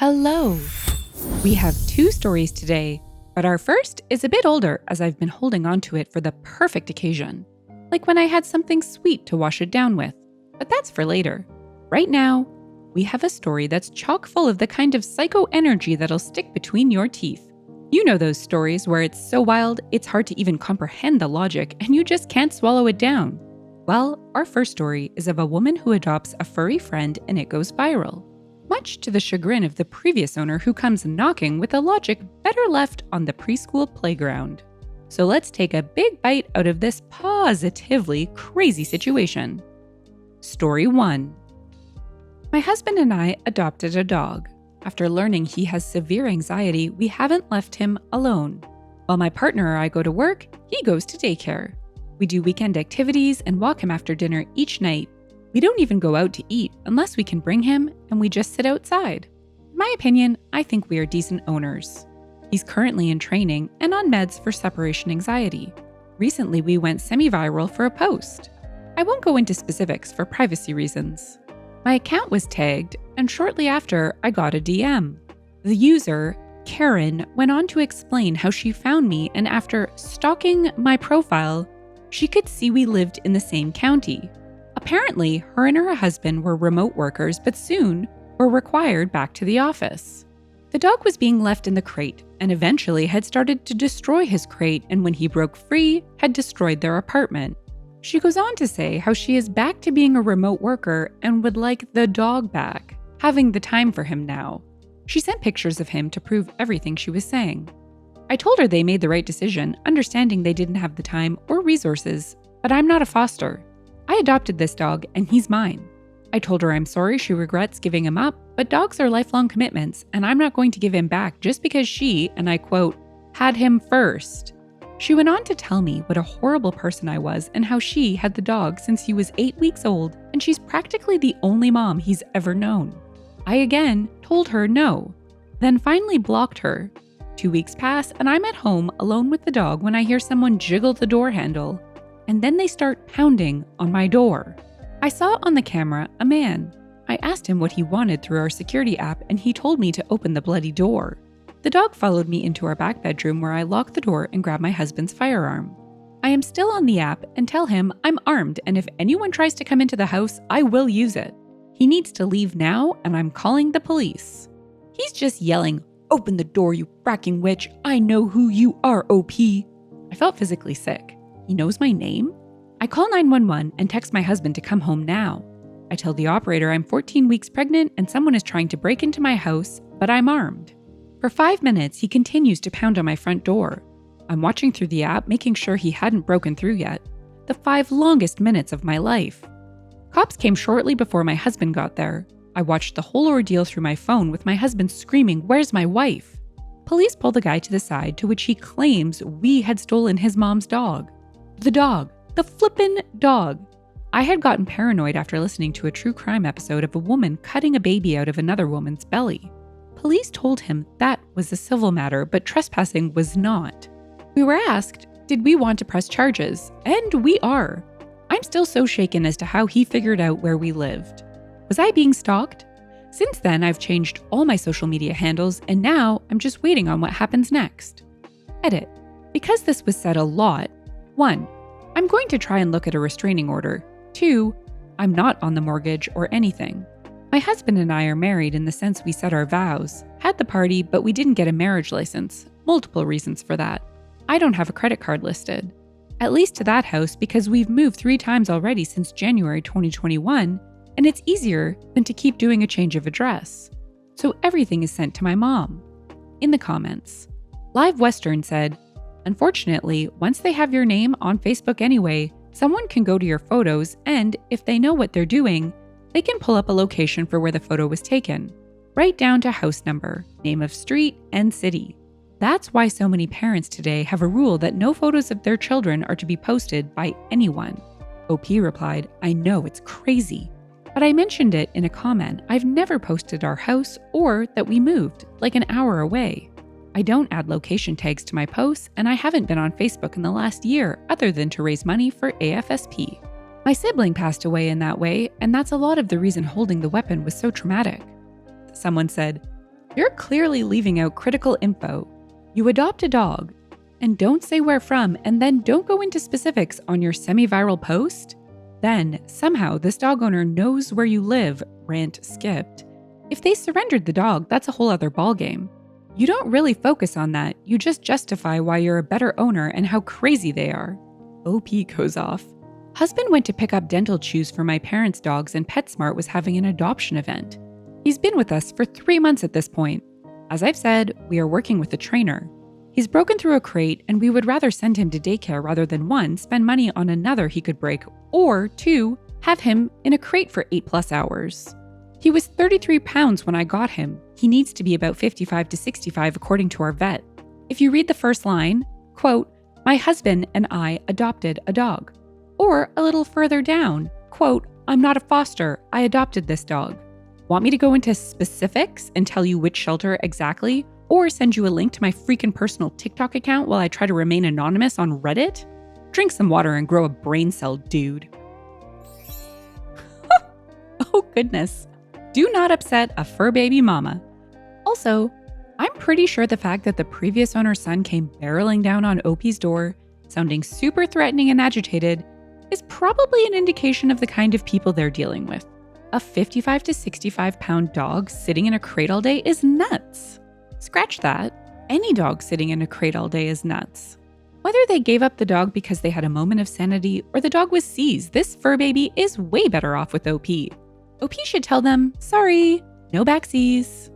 Hello! We have two stories today, but our first is a bit older as I've been holding on to it for the perfect occasion, like when I had something sweet to wash it down with. But that's for later. Right now, we have a story that's chock full of the kind of psycho energy that'll stick between your teeth. You know those stories where it's so wild, it's hard to even comprehend the logic and you just can't swallow it down. Well, our first story is of a woman who adopts a furry friend and it goes viral, much to the chagrin of the previous owner who comes knocking with a logic better left on the preschool playground. So let's take a big bite out of this positively crazy situation. Story 1. My husband and I adopted a dog. After learning he has severe anxiety, we haven't left him alone. While my partner or I go to work, he goes to daycare. We do weekend activities and walk him after dinner each night. We don't even go out to eat unless we can bring him, and we just sit outside. In my opinion, I think we are decent owners. He's currently in training and on meds for separation anxiety. Recently, we went semi-viral for a post. I won't go into specifics for privacy reasons. My account was tagged, and shortly after, I got a DM. The user, Karen, went on to explain how she found me, and after stalking my profile, she could see we lived in the same county. Apparently, her and her husband were remote workers, but soon were required back to the office. The dog was being left in the crate and eventually had started to destroy his crate, and when he broke free, had destroyed their apartment. She goes on to say how she is back to being a remote worker and would like the dog back, having the time for him now. She sent pictures of him to prove everything she was saying. I told her they made the right decision, understanding they didn't have the time or resources, but I'm not a foster. I adopted this dog and he's mine. I told her I'm sorry she regrets giving him up, but dogs are lifelong commitments and I'm not going to give him back just because she, and I quote, had him first. She went on to tell me what a horrible person I was and how she had the dog since he was 8 weeks old and she's practically the only mom he's ever known. I again told her no, then finally blocked her. 2 weeks pass and I'm at home alone with the dog when I hear someone jiggle the door handle. And then they start pounding on my door. I saw on the camera a man. I asked him what he wanted through our security app and he told me to open the bloody door. The dog followed me into our back bedroom where I locked the door and grabbed my husband's firearm. I am still on the app and tell him I'm armed and if anyone tries to come into the house, I will use it. He needs to leave now and I'm calling the police. He's just yelling, "Open the door, you fracking witch. I know who you are, OP." I felt physically sick. He knows my name? I call 911 and text my husband to come home now. I tell the operator I'm 14 weeks pregnant and someone is trying to break into my house, but I'm armed. For 5 minutes, he continues to pound on my front door. I'm watching through the app, making sure he hadn't broken through yet. The 5 longest minutes of my life. Cops came shortly before my husband got there. I watched the whole ordeal through my phone with my husband screaming, "Where's my wife?" Police pull the guy to the side, to which he claims we had stolen his mom's dog. The dog. The flippin' dog. I had gotten paranoid after listening to a true crime episode of a woman cutting a baby out of another woman's belly. Police told him that was a civil matter, but trespassing was not. We were asked, did we want to press charges? And we are. I'm still so shaken as to how he figured out where we lived. Was I being stalked? Since then, I've changed all my social media handles, and now I'm just waiting on what happens next. Edit. Because this was said a lot, 1. I'm going to try and look at a restraining order. 2. I'm not on the mortgage or anything. My husband and I are married in the sense we said our vows, had the party, but we didn't get a marriage license. Multiple reasons for that. I don't have a credit card listed. At least to that house because we've moved 3 times already since January 2021, and it's easier than to keep doing a change of address. So everything is sent to my mom. In the comments, Live Western said, "Unfortunately, once they have your name on Facebook anyway, someone can go to your photos and, if they know what they're doing, they can pull up a location for where the photo was taken, right down to house number, name of street, and city. That's why so many parents today have a rule that no photos of their children are to be posted by anyone." OP replied, "I know, it's crazy. But I mentioned it in a comment. I've never posted our house or that we moved, like an hour away. I don't add location tags to my posts, and I haven't been on Facebook in the last year other than to raise money for AFSP. My sibling passed away in that way, and that's a lot of the reason holding the weapon was so traumatic." Someone said, You're clearly leaving out critical info. You adopt a dog, and don't say where from, and then don't go into specifics on your semi-viral post? Then, somehow, this dog owner knows where you live, rant skipped. If they surrendered the dog, that's a whole other ballgame. You don't really focus on that, you just justify why you're a better owner and how crazy they are. OP goes off. Husband went to pick up dental chews for my parents' dogs and PetSmart was having an adoption event. He's been with us for 3 months at this point. As I've said, we are working with a trainer. He's broken through a crate and we would rather send him to daycare rather than 1, spend money on another he could break, or 2, have him in a crate for 8+ hours. He was 33 pounds when I got him. He needs to be about 55 to 65 according to our vet. If you read the first line, quote, "My husband and I adopted a dog." Or a little further down, quote, "I'm not a foster, I adopted this dog." Want me to go into specifics and tell you which shelter exactly? Or send you a link to my freaking personal TikTok account while I try to remain anonymous on Reddit? Drink some water and grow a brain cell, dude. Oh goodness. Do not upset a fur baby mama. Also, I'm pretty sure the fact that the previous owner's son came barreling down on OP's door, sounding super threatening and agitated, is probably an indication of the kind of people they're dealing with. A 55 to 65 pound dog sitting in a crate all day is nuts. Scratch that. Any dog sitting in a crate all day is nuts. Whether they gave up the dog because they had a moment of sanity or the dog was seized, this fur baby is way better off with OP. OP should tell them, sorry, no backsies.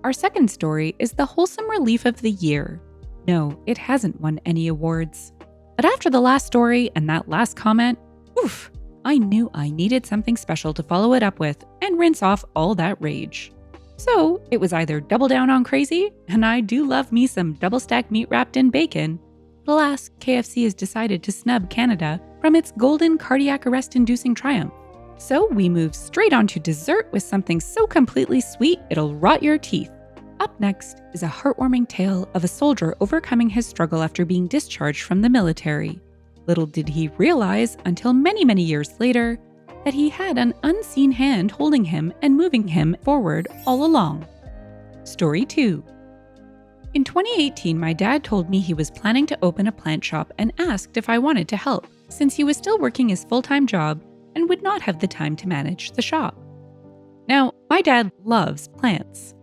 Our second story is the wholesome relief of the year. No, it hasn't won any awards. But after the last story and that last comment, oof, I knew I needed something special to follow it up with and rinse off all that rage. So it was either double down on crazy, and I do love me some double-stacked meat wrapped in bacon. But alas, KFC has decided to snub Canada from its golden cardiac arrest-inducing triumph. So we move straight on to dessert with something so completely sweet it'll rot your teeth. Up next is a heartwarming tale of a soldier overcoming his struggle after being discharged from the military. Little did he realize until many, many years later that he had an unseen hand holding him and moving him forward all along. Story 2. In 2018, my dad told me he was planning to open a plant shop and asked if I wanted to help, since he was still working his full-time job and would not have the time to manage the shop. Now, my dad loves plants.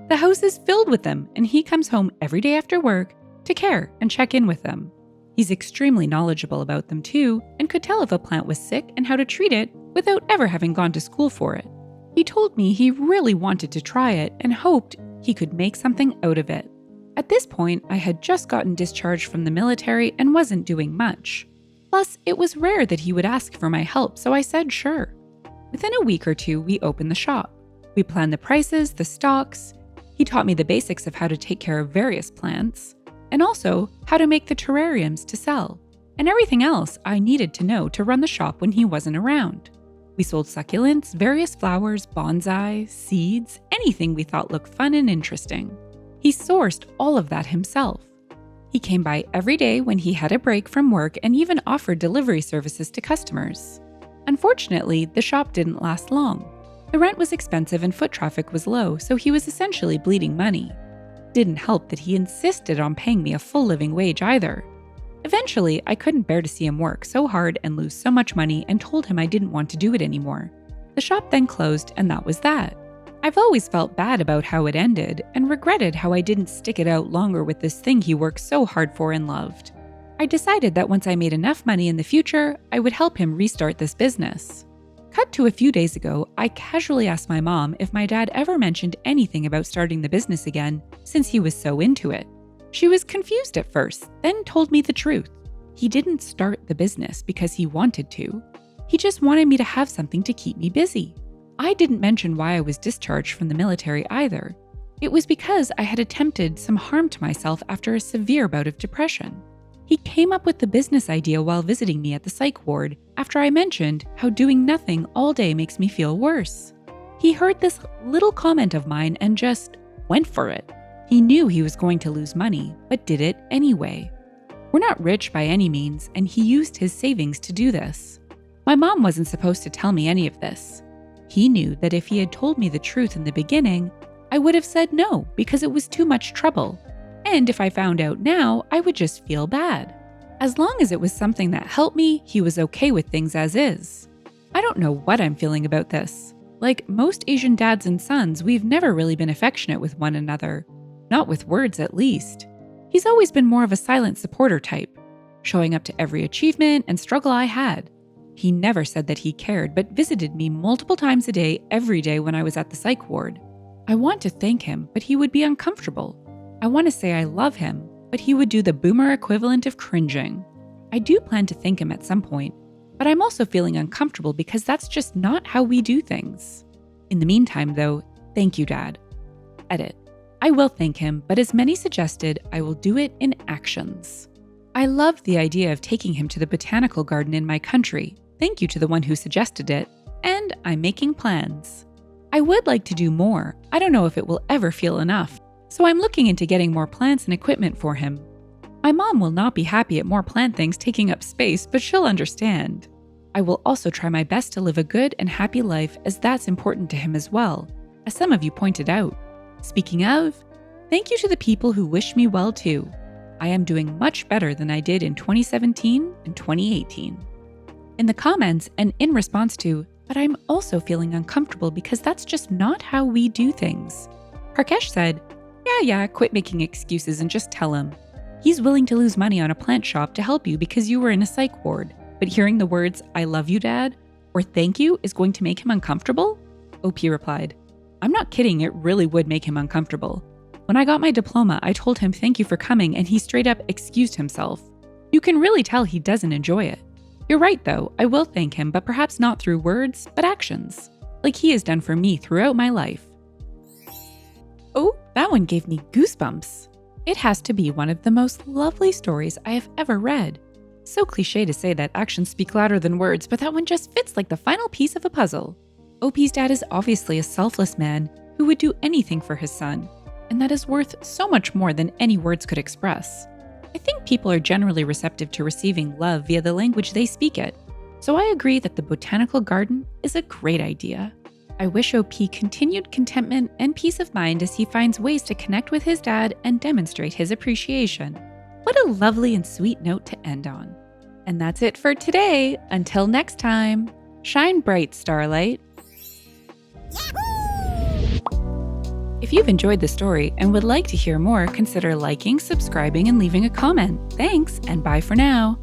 The house is filled with them, and he comes home every day after work to care and check in with them. He's extremely knowledgeable about them too, and could tell if a plant was sick and how to treat it without ever having gone to school for it. He told me he really wanted to try it and hoped he could make something out of it. At this point, I had just gotten discharged from the military and wasn't doing much. Plus, it was rare that he would ask for my help, so I said sure. Within a week or two, we opened the shop. We planned the prices, the stocks. He taught me the basics of how to take care of various plants, and also how to make the terrariums to sell, and everything else I needed to know to run the shop when he wasn't around. We sold succulents, various flowers, bonsai, seeds, anything we thought looked fun and interesting. He sourced all of that himself. He came by every day when he had a break from work and even offered delivery services to customers. Unfortunately, the shop didn't last long. The rent was expensive and foot traffic was low, so he was essentially bleeding money. Didn't help that he insisted on paying me a full living wage either. Eventually, I couldn't bear to see him work so hard and lose so much money and told him I didn't want to do it anymore. The shop then closed, and that was that. I've always felt bad about how it ended and regretted how I didn't stick it out longer with this thing he worked so hard for and loved. I decided that once I made enough money in the future, I would help him restart this business. Cut to a few days ago, I casually asked my mom if my dad ever mentioned anything about starting the business again since he was so into it. She was confused at first, then told me the truth. He didn't start the business because he wanted to. He just wanted me to have something to keep me busy. I didn't mention why I was discharged from the military either. It was because I had attempted some harm to myself after a severe bout of depression. He came up with the business idea while visiting me at the psych ward after I mentioned how doing nothing all day makes me feel worse. He heard this little comment of mine and just went for it. He knew he was going to lose money, but did it anyway. We're not rich by any means, and he used his savings to do this. My mom wasn't supposed to tell me any of this. He knew that if he had told me the truth in the beginning, I would have said no because it was too much trouble. And if I found out now, I would just feel bad. As long as it was something that helped me, he was okay with things as is. I don't know what I'm feeling about this. Like most Asian dads and sons, we've never really been affectionate with one another. Not with words, at least. He's always been more of a silent supporter type, showing up to every achievement and struggle I had. He never said that he cared, but visited me multiple times a day, every day when I was at the psych ward. I want to thank him, but he would be uncomfortable. I want to say I love him, but he would do the boomer equivalent of cringing. I do plan to thank him at some point, but I'm also feeling uncomfortable because that's just not how we do things. In the meantime, though, thank you, Dad. Edit. I will thank him, but as many suggested, I will do it in actions. I love the idea of taking him to the botanical garden in my country. Thank you to the one who suggested it, and I'm making plans. I would like to do more. I don't know if it will ever feel enough, so I'm looking into getting more plants and equipment for him. My mom will not be happy at more plant things taking up space, but she'll understand. I will also try my best to live a good and happy life, as that's important to him as well, as some of you pointed out. Speaking of, thank you to the people who wish me well too. I am doing much better than I did in 2017 and 2018. In the comments and in response to, but I'm also feeling uncomfortable because that's just not how we do things. Parkesh said, yeah, quit making excuses and just tell him. He's willing to lose money on a plant shop to help you because you were in a psych ward, but hearing the words, I love you, Dad, or thank you is going to make him uncomfortable? OP replied, I'm not kidding, it really would make him uncomfortable. When I got my diploma, I told him thank you for coming and he straight up excused himself. You can really tell he doesn't enjoy it. You're right though, I will thank him, but perhaps not through words, but actions, like he has done for me throughout my life. Oh, that one gave me goosebumps. It has to be one of the most lovely stories I have ever read. So cliche to say that actions speak louder than words, but that one just fits like the final piece of a puzzle. OP's dad is obviously a selfless man who would do anything for his son, and that is worth so much more than any words could express. I think people are generally receptive to receiving love via the language they speak it, so I agree that the botanical garden is a great idea. I wish OP continued contentment and peace of mind as he finds ways to connect with his dad and demonstrate his appreciation. What a lovely and sweet note to end on. And that's it for today. Until next time, shine bright, Starlight. If you've enjoyed the story and would like to hear more, consider liking, subscribing, and leaving a comment. Thanks, and bye for now.